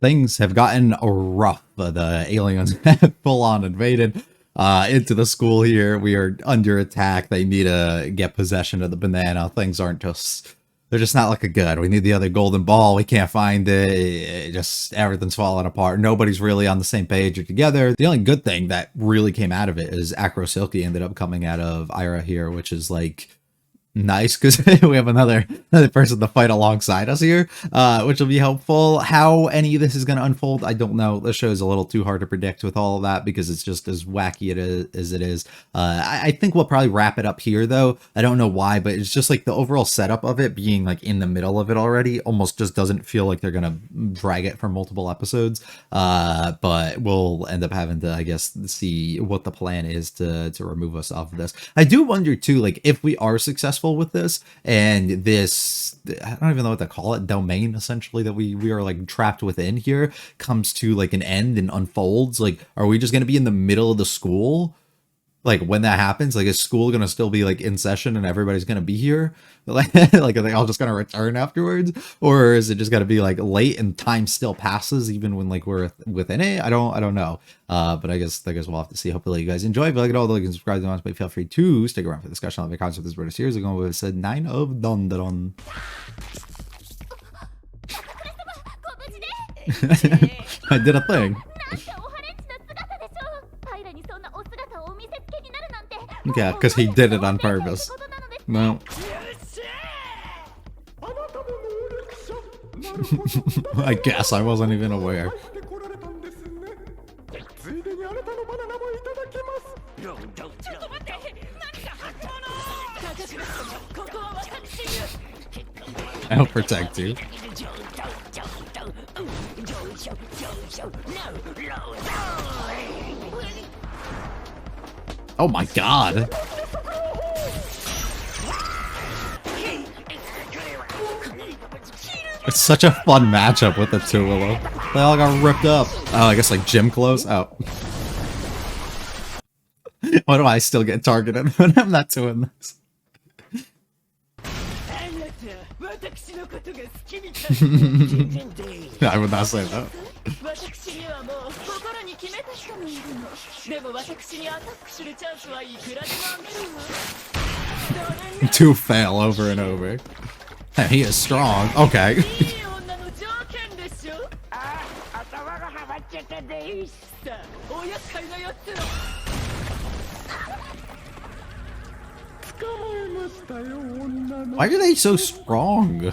things have gotten rough. The aliens have full on invaded into the school here. We are under attack. They need to get possession of the banana. Things aren't just... They're just not looking good. We need the other golden ball. We can't find it. Just everything's falling apart. Nobody's really on the same page or together. The only good thing that really came out of it is Acro Silky ended up coming out of Ira here, which is like nice because we have another person to fight alongside us here, which will be helpful. How any of this is going to unfold, I don't know. The show is a little too hard to predict with all of that because it's just as wacky as it is. I think we'll probably wrap it up here though. I don't know why, but it's just like the overall setup of it being like in the middle of it already almost just doesn't feel like they're going to drag it for multiple episodes. But we'll end up having to, I guess, see what the plan is to remove us off of this. I do wonder too, like if we are successful with this and this, I don't even know what to call it, domain essentially that we are like trapped within here comes to like an end and unfolds, like are we just going to be in the middle of the school? Like when that happens, like is school gonna still be like in session and everybody's gonna be here? Like, are they all just gonna return afterwards, or is it just gonna be like late and time still passes even when like we're within it? I don't know. But I guess we'll have to see. Hopefully you guys enjoy. If you like it all, like and subscribe to the but feel free to stick around for the discussion on the concept of this British series. We're going with episode 9 of Dondaron. I did a thing. Yeah, because he did it on purpose. No. I guess I wasn't even aware. I'll protect you. Oh my god. It's such a fun matchup with the two of them. They all got ripped up. Oh, I guess like gym clothes? Oh. Why do I still get targeted when I'm not doing this? I would not say that. To fail over and over. And he is strong. Okay. Why are they so strong?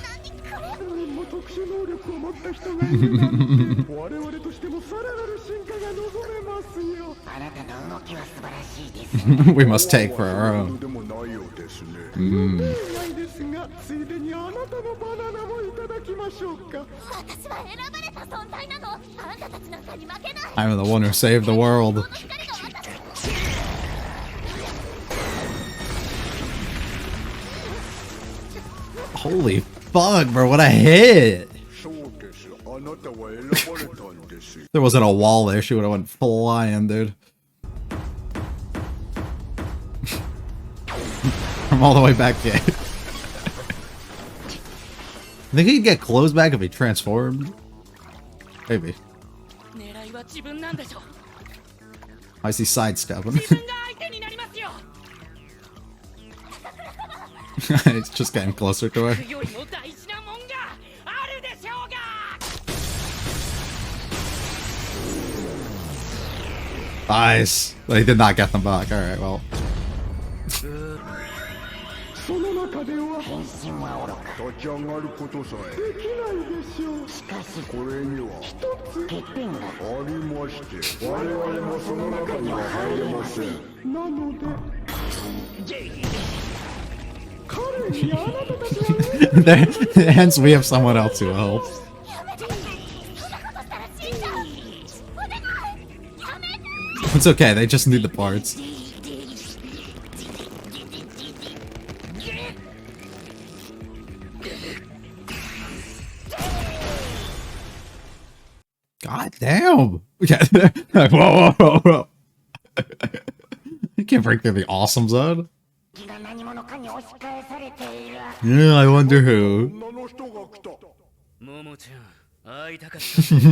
We must take for our own. I'm the one who saved the world. Holy fuck, bro, what a hit! There wasn't a wall there, she would have went flying, dude. From all the way back here. I think he'd get clothes back if he transformed. Maybe. I see sidestepping. It's just getting closer to her. Nice. They did not get them back. Alright, well. Hence we have someone else who helps. It's okay, they just need the parts. God damn! Whoa. You can't break through the awesome zone. Yeah, I wonder who. 会いたかったんだ。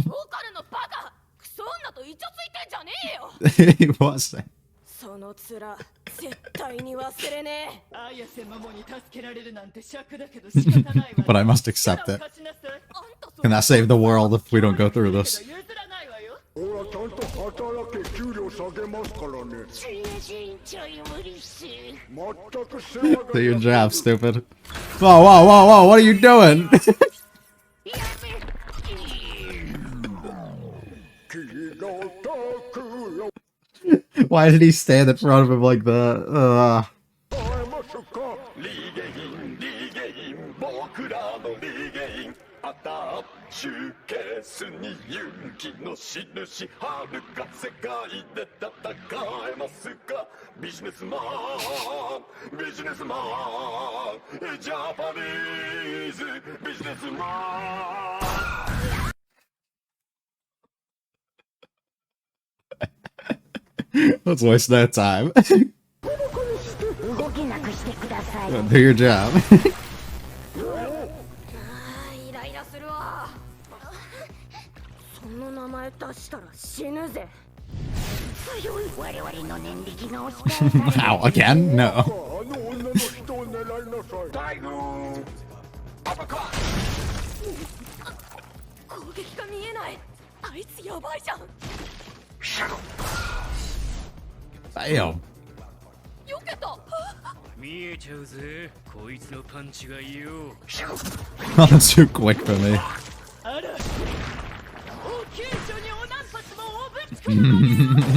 ボカルのバカ、クソ女とイチャついてんじゃねえよ。 He wasn't. その面絶対に忘れねえ。綾瀬マモに助けられるなんて尺だけど仕方ないわ。 But I must accept it. 貸しなさい。あんたそ Cannot save the world if we don't go through this. 譲らないわよ。ほらちゃんと働け、給料下げますからね。ちょい無理っす。全く世話が Do your job, stupid. Whoa, whoa, whoa, whoa, what are you doing? 気が遠くよ。 Why did he stand in front of him like that? 会えますか。リゲイン、リゲイン、僕らのリゲイン。アタッシュケースに勇気の印、遥か世界で戦えますか。ビジネスマン、ビジネスマン、ジャパニーズビジネスマン。 Let's waste no time. 動きなくしてください。 Do your job. イライラするわ。その名前出したら死ぬぜ。強い。我々の念力が押し返される。 How, again? No. あの女の人を狙いなさい。タイグーアパカッ。攻撃が見えない。あいつやばいじゃん。 Damn. よけた。見えちゃうぜ、こいつのパンチが言う。 That's too quick for me. あら、お急所にお何発もおぶつかるので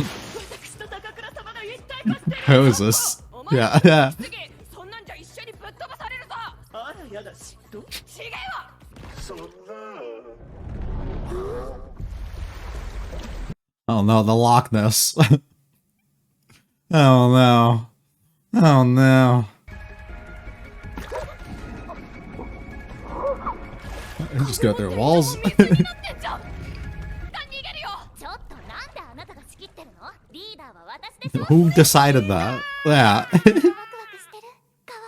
す私と高倉様が一体化してる。 Who is this? Yeah, yeah. 次そんなんじゃ一緒にぶっ飛ばされるぞ。あらやだ、嫉妬。違えわ。そんな。 Oh no, the Loch Ness. Oh no. Oh no. Just go through walls. 水になってんじゃん。逃げるよ。ちょっとなんであなたが仕切ってるの？リーダーは私でしょ。 Who decided that? Yeah. ワクワクしてる。かわ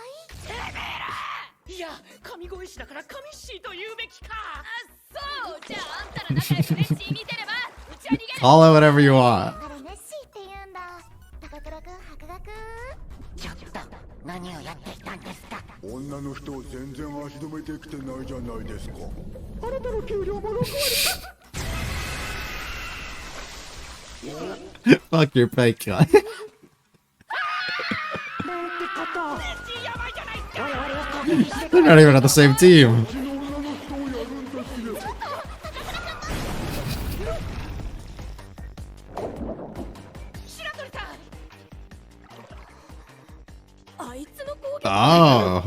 いい。いや、神声師だから神師と言うべきか。あ、そう。じゃああんたら仲良くネッシー見てればうちは逃げる。 Call it whatever you want. あれネッシーって言うんだ。高倉くん、博学。ちょっと何をやっていたんですか。女の人を全然足止めてきてないじゃないですか。あなたの給料も6割。 Fuck your pay cut. ネッシーやばいじゃないか。 They're not even on the same team. 白鳥さん。あいつの攻撃。 Oh.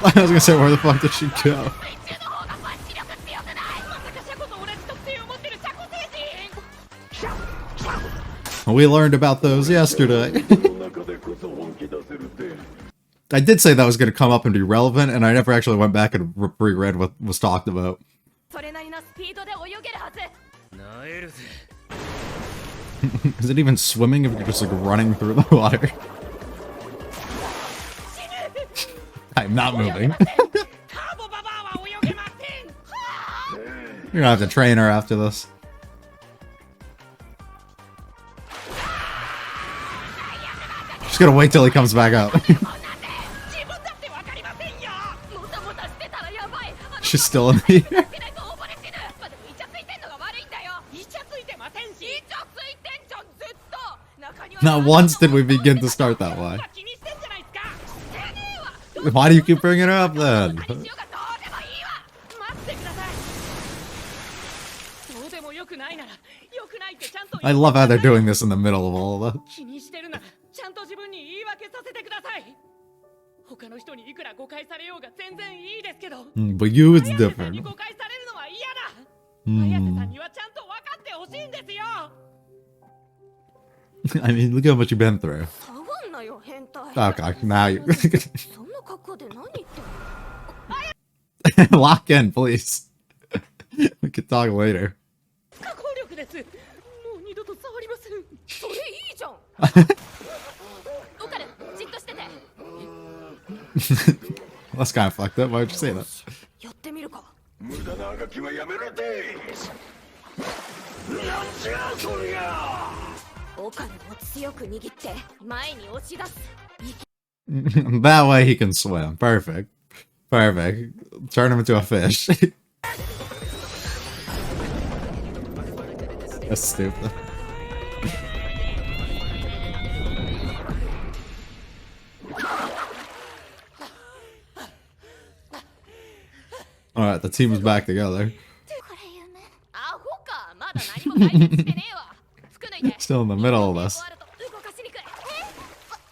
I was gonna say, where the fuck did she go? 水中の方がパンチ力強くない。まさかシャコと同じ特性を持ってるシャコ星人。 We learned about those yesterday. I did say that was going to come up and be relevant, and I never actually went back and reread what was talked about. それなりのスピードで泳げるはず。なえるぜ。 Is it even swimming if you're just like running through the water? I'm not moving. ターボババアは泳げません。 You're gonna have to train her after this. Just gonna wait till he comes back up. 自分だってわかりませんよ。もたもたしてたらやばい。 She's still in the air. しないと溺れ死ぬ。まあでもイチャついてんのが悪いんだよ。イチャついてませんし。イチャついてんじゃんずっと。中には Not once did we begin to start that way. 気にしてんじゃないですか。してねえわ。 Why do you keep bringing her up then? 何しようがどうでもいいわ。待ってください。どうでもよくないなら、よくないってちゃんと I love how they're doing this in the middle of all of that. 気にしてるなら、ちゃんと自分に言い訳させてください。他の人にいくら誤解されようが全然いいですけど、 But you, it's 綾瀬さんに different. 誤解されるのは嫌だ。綾瀬さんにはちゃんと分かってほしいんですよ。 I mean, look at what you've been through. 下がんなよ変態。 Okay, now you そんな格好で何言ってんの。 lock in, please. We can talk later. 不可抗力です。もう二度と触りません。それいいじゃん。オカル、じっとしてて。 That's kind of fucked up. Why would you say that? やってみるか。無駄なあがききはやめろですなんじゃそりゃお金を強く握って前に押し出す。 That way he can swim. Perfect. Perfect. Turn him into a fish. That's stupid. Alright, the team is back together. アホか、まだ何も解決してねえわ。服脱いで。 Still in the middle of this. 動かしにくい。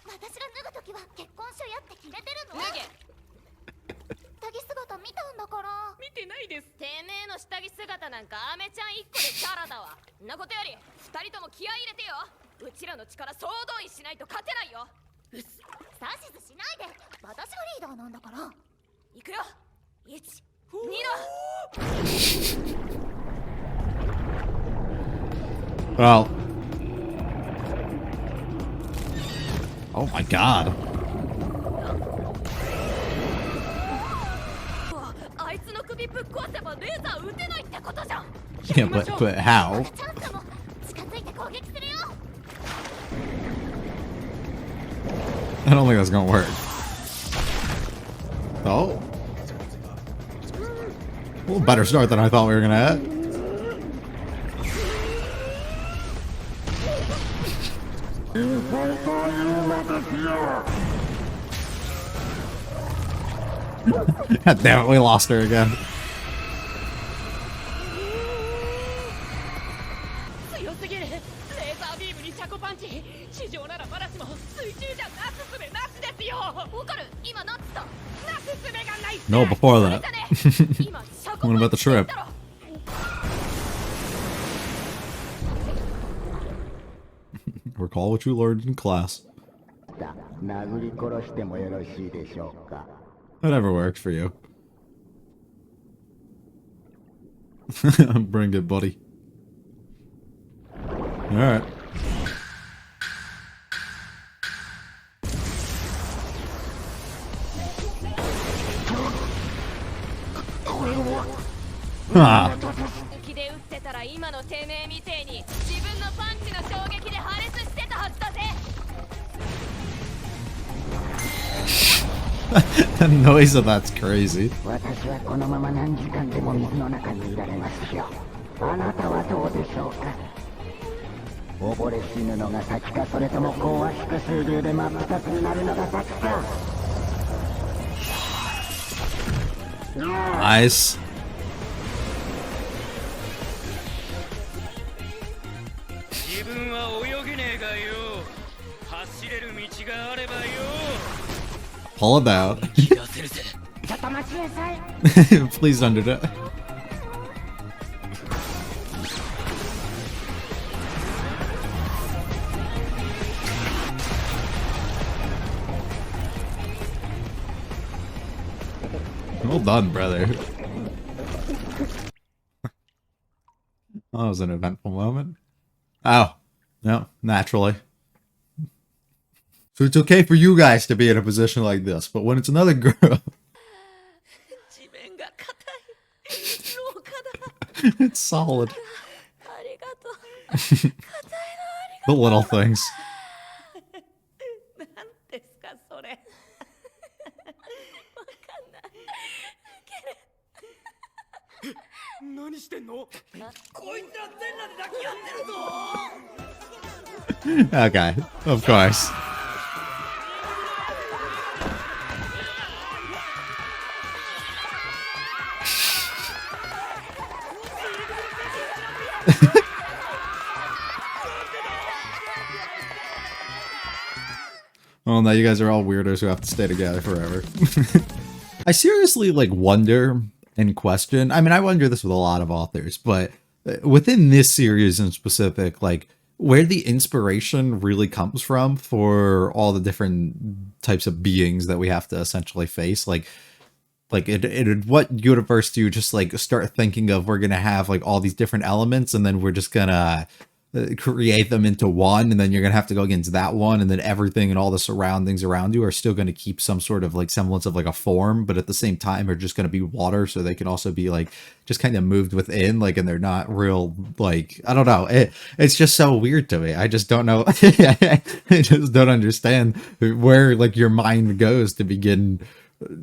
私が脱ぐときは結婚しようって決めてるの。脱げ。下着姿見たんだから。見てないです。てめえの下着姿なんかアメちゃん一個でチャラだわ。んなことより二人とも気合い入れてよ。うちらの力総動員しないと勝てないよ。指図しないで。私がリーダーなんだから。行くよ。1、2だ。 Well. Oh my god. あいつの首ぶっ壊せばレーザー撃てないってことじゃん。 Yeah, but how? チャンスかも。近づいて攻撃するよ。 I don't think that's gonna work. Oh. A little better start than I thought we were gonna have. God damn it, we lost her again. 強すぎる。レーザービームにチャコパンチ。地上ならまだしも水中じゃなすすべなしですよ。わかる。今なんつった。なすすべがないって。 No, before that. 今シャコ What about the trip? パンチって言ったろ。 Recall what you learned in class. 殴り殺してもよろしいでしょうか。 Whatever works for you. Bring it, buddy. Alright. Ah. 気で撃ってたら今のてめえみてえに自分のパンチの衝撃で破裂してたはずだぜ。 The noise of that's crazy. 私はこのまま何時間でも水の中にいられますよ。あなたはどうでしょうか。溺れ死ぬのが先か、それとも高圧縮水流で真っ二つになるのが先か。 Nice. 自分は泳げねえがよ。走れる道があればよ。 Pull it out. 気がせるぜ。 ちょっと待ちなさい。 Please don't do that. Well done, brother. That was an eventful moment. Oh, no, naturally. So it's okay for you guys to be in a position like this, but when it's another girl... 地面が硬い。廊下だ。 It's solid. ありがとう。硬い The little things. のなんですかそれ。わかんない。何してんの？こいつら全裸で抱き合ってるぞ。 Okay, of course. Oh, now you guys are all weirdos who have to stay together forever. I seriously, like, wonder and question. I mean, I wonder this with a lot of authors, but within this series in specific, like, where the inspiration really comes from for all the different types of beings that we have to essentially face. Like what universe do you just, like, start thinking of, we're gonna have, like, all these different elements, and then we're just gonna create them into one, and then you're gonna have to go against that one, and then everything and all the surroundings around you are still going to keep some sort of like semblance of like a form, but at the same time are just going to be water, so they can also be like just kind of moved within, like, and they're not real, like, I don't know, it's just so weird to me. I just don't know. I just don't understand where like your mind goes to begin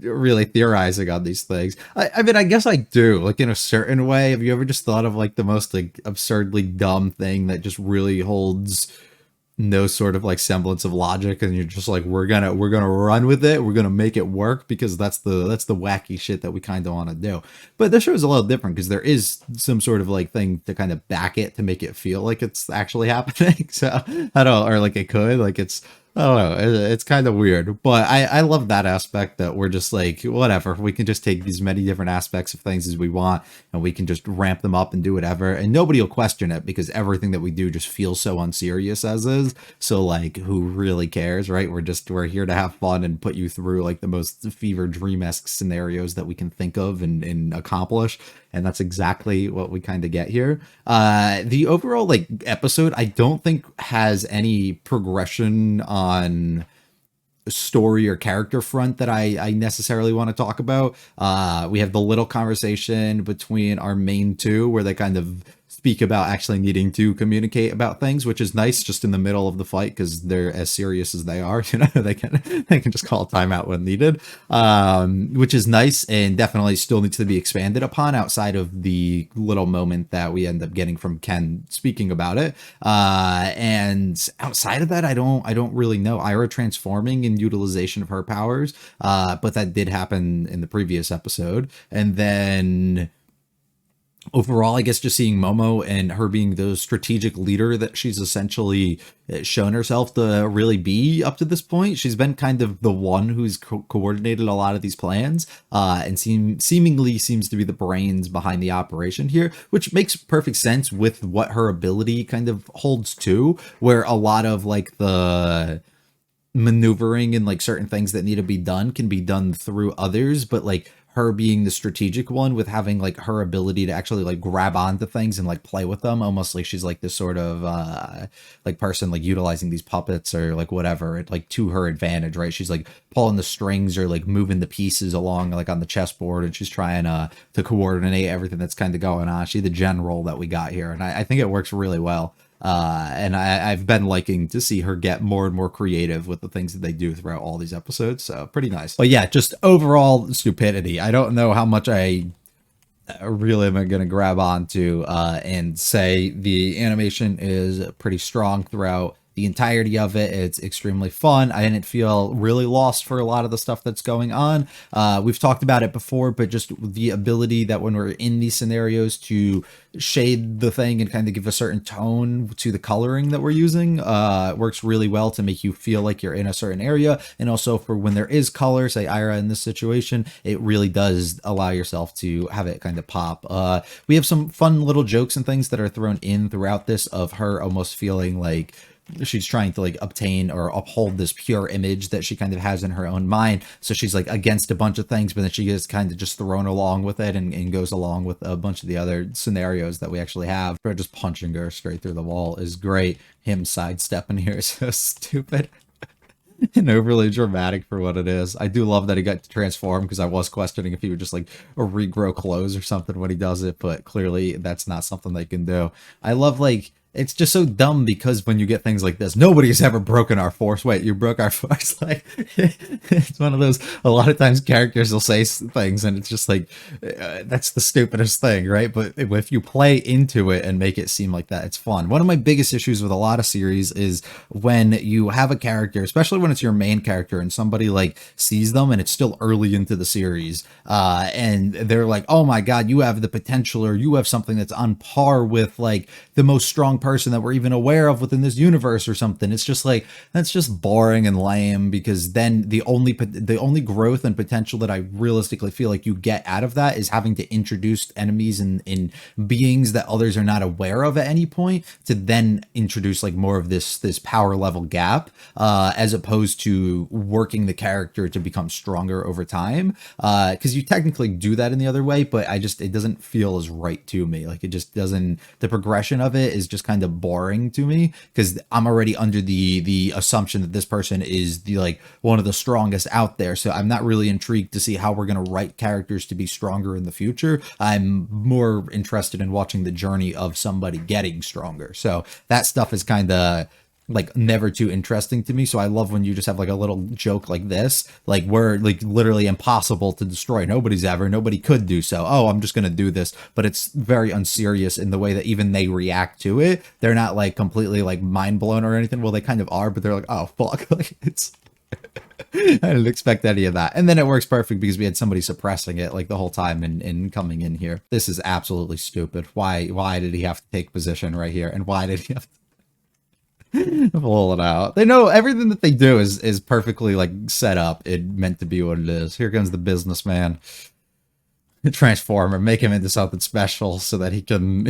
really theorizing on these things. I mean, I guess I do, like, in a certain way. Have you ever just thought of like the most like absurdly dumb thing that just really holds no sort of like semblance of logic, and you're just like, we're gonna run with it, we're gonna make it work because that's the wacky shit that we kind of want to do. But this show is a little different because there is some sort of like thing to kind of back it to make it feel like it's actually happening. So I don't know, or like it could, like, it's, I don't know. It's kind of weird, but I love that aspect that we're just like, whatever. We can just take these many different aspects of things as we want, and we can just ramp them up and do whatever, and nobody will question it because everything that we do just feels so unserious as is. So like, who really cares, right? We're here to have fun and put you through like the most fever dream-esque scenarios that we can think of and accomplish. And that's exactly what we kind of get here. The overall like episode, I don't think has any progression on story or character front that I necessarily want to talk about. We have the little conversation between our main two where they kind of speak about actually needing to communicate about things, which is nice just in the middle of the fight because they're as serious as they are. You know, they can just call a timeout when needed, which is nice and definitely still needs to be expanded upon outside of the little moment that we end up getting from Ken speaking about it. And outside of that, I don't really know. Ira transforming and utilization of her powers, but that did happen in the previous episode. And then overall, I guess just seeing Momo and her being the strategic leader that she's essentially shown herself to really be up to this point. She's been kind of the one who's coordinated a lot of these plans, and seemingly seems to be the brains behind the operation here, which makes perfect sense with what her ability kind of holds to, where a lot of like the maneuvering and like certain things that need to be done can be done through others, but like her being the strategic one with having like her ability to actually like grab onto things and like play with them, almost like she's like this sort of like person like utilizing these puppets or like whatever, like to her advantage, right? She's like pulling the strings or like moving the pieces along like on the chessboard, and she's trying to coordinate everything that's kind of going on. She's the general that we got here, and I think it works really well. And I've been liking to see her get more and more creative with the things that they do throughout all these episodes. So pretty nice. But yeah, just overall stupidity. I don't know how much I really am going to grab onto and say the animation is pretty strong throughout the entirety of it. It's extremely fun. I didn't feel really lost for a lot of the stuff that's going on. We've talked about it before, but just the ability that when we're in these scenarios to shade the thing and kind of give a certain tone to the coloring that we're using works really well to make you feel like you're in a certain area. And also for when there is color, say Ira in this situation, it really does allow yourself to have it kind of pop. We have some fun little jokes and things that are thrown in throughout this of her almost feeling like she's trying to like obtain or uphold this pure image that she kind of has in her own mind. So she's like against a bunch of things, but then she gets kind of just thrown along with it and goes along with a bunch of the other scenarios that we actually have. But just punching her straight through the wall is great. Him sidestepping here is so stupid and overly dramatic for what it is. I do love that he got to transform because I was questioning if he would just like regrow clothes or something when he does it, but clearly that's not something they can do. I love like, it's just so dumb because when you get things like this, nobody's ever broken our force. Wait, you broke our force? Like, it's one of those, a lot of times characters will say things and it's just like, that's the stupidest thing, right? But if you play into it and make it seem like that, it's fun. One of my biggest issues with a lot of series is when you have a character, especially when it's your main character and somebody like sees them and it's still early into the series, and they're like, oh my God, you have the potential, or you have something that's on par with like the most strong person that we're even aware of within this universe or something. It's just like, that's just boring and lame, because then the only growth and potential that I realistically feel like you get out of that is having to introduce enemies and beings that others are not aware of at any point, to then introduce like more of this power level gap, as opposed to working the character to become stronger over time, because you technically do that in the other way, but it doesn't feel as right to me. Like, it just doesn't, the progression of it is just kind of boring to me because I'm already under the assumption that this person is the like one of the strongest out there. So I'm not really intrigued to see how we're going to write characters to be stronger in the future. I'm more interested in watching the journey of somebody getting stronger. So that stuff is kind of like never too interesting to me. So I love when you just have like a little joke like this, like we're like literally impossible to destroy. Nobody could do so. Oh, I'm just going to do this. But it's very unserious in the way that even they react to it. They're not like completely like mind blown or anything. Well, they kind of are, but they're like, oh, fuck. Like it's, I didn't expect any of that. And then it works perfect because we had somebody suppressing it like the whole time and coming in here. This is absolutely stupid. Why did he have to take position right here? And why did he have to pull it out? They know everything that they do is perfectly like set up. It meant to be what it is. Here comes the businessman. Transform him, make him into something special so that he can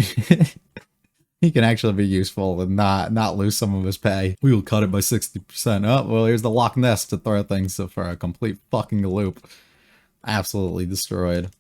he can actually be useful and not lose some of his pay. We will cut it by 60%. Oh, well, here's the Loch Ness to throw things for a complete fucking loop. Absolutely destroyed.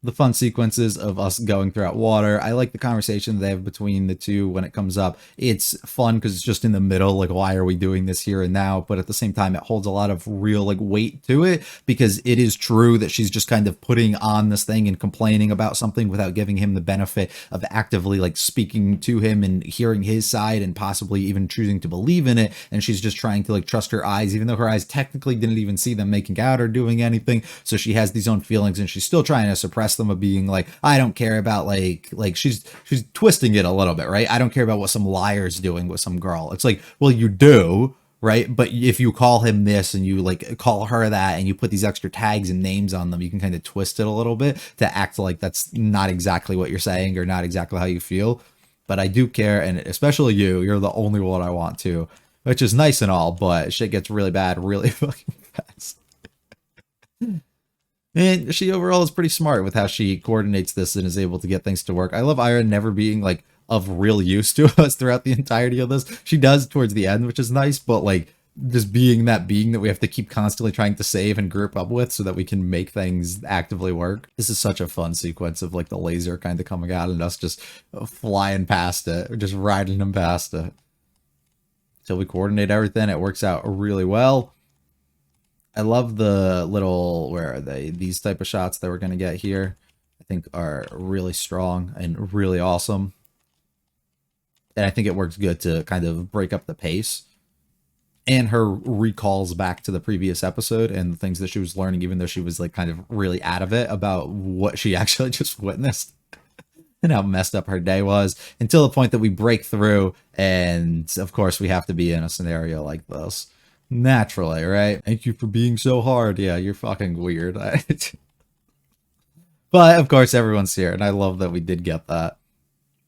The fun sequences of us going throughout water. I like the conversation they have between the two when it comes up. It's fun because it's just in the middle, like why are we doing this here and now? But at the same time, it holds a lot of real like weight to it because it is true that she's just kind of putting on this thing and complaining about something without giving him the benefit of actively like speaking to him and hearing his side and possibly even choosing to believe in it. And she's just trying to like trust her eyes, even though her eyes technically didn't even see them making out or doing anything. So she has these own feelings and she's still trying to suppress them of being like, I don't care about like she's twisting it a little bit, right? I don't care about what some liar's doing with some girl. It's like, well, you do, right? But if you call him this and you like call her that and you put these extra tags and names on them, you can kind of twist it a little bit to act like that's not exactly what you're saying or not exactly how you feel. But I do care, and especially you're the only one I want to, which is nice and all, but shit gets really bad really fucking fast. And she overall is pretty smart with how she coordinates this and is able to get things to work. I love Ira never being like of real use to us throughout the entirety of this. She does towards the end, which is nice, but like just being that we have to keep constantly trying to save and group up with so that we can make things actively work. This is such a fun sequence of like the laser kind of coming out and us just flying past it, or just riding them past it. Until we coordinate everything, it works out really well. I love the little, where are they? These type of shots that we're going to get here, I think are really strong and really awesome. And I think it works good to kind of break up the pace. And her recalls back to the previous episode and the things that she was learning, even though she was like kind of really out of it about what she actually just witnessed and how messed up her day was, until the point that we break through. And of course we have to be in a scenario like this. Naturally, right? Thank you for being so hard. Yeah, you're fucking weird. But of course everyone's here, and I love that we did get that.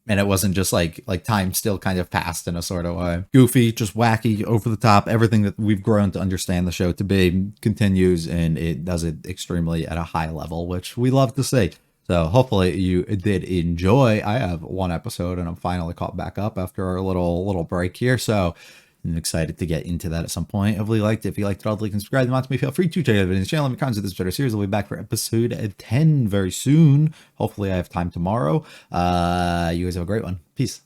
And it wasn't just like time still kind of passed in a sort of way. Goofy, just wacky, over the top, everything that we've grown to understand the show to be continues, and it does it extremely at a high level, which we love to see. So hopefully you did enjoy. I have one episode and I'm finally caught back up after our little break here. So I'm excited to get into that at some point. Hopefully you liked it. If you liked it, all like and subscribe. If you feel free to check out the channel. Let me comment this better series. I'll be back for episode 10 very soon. Hopefully I have time tomorrow. You guys have a great one. Peace.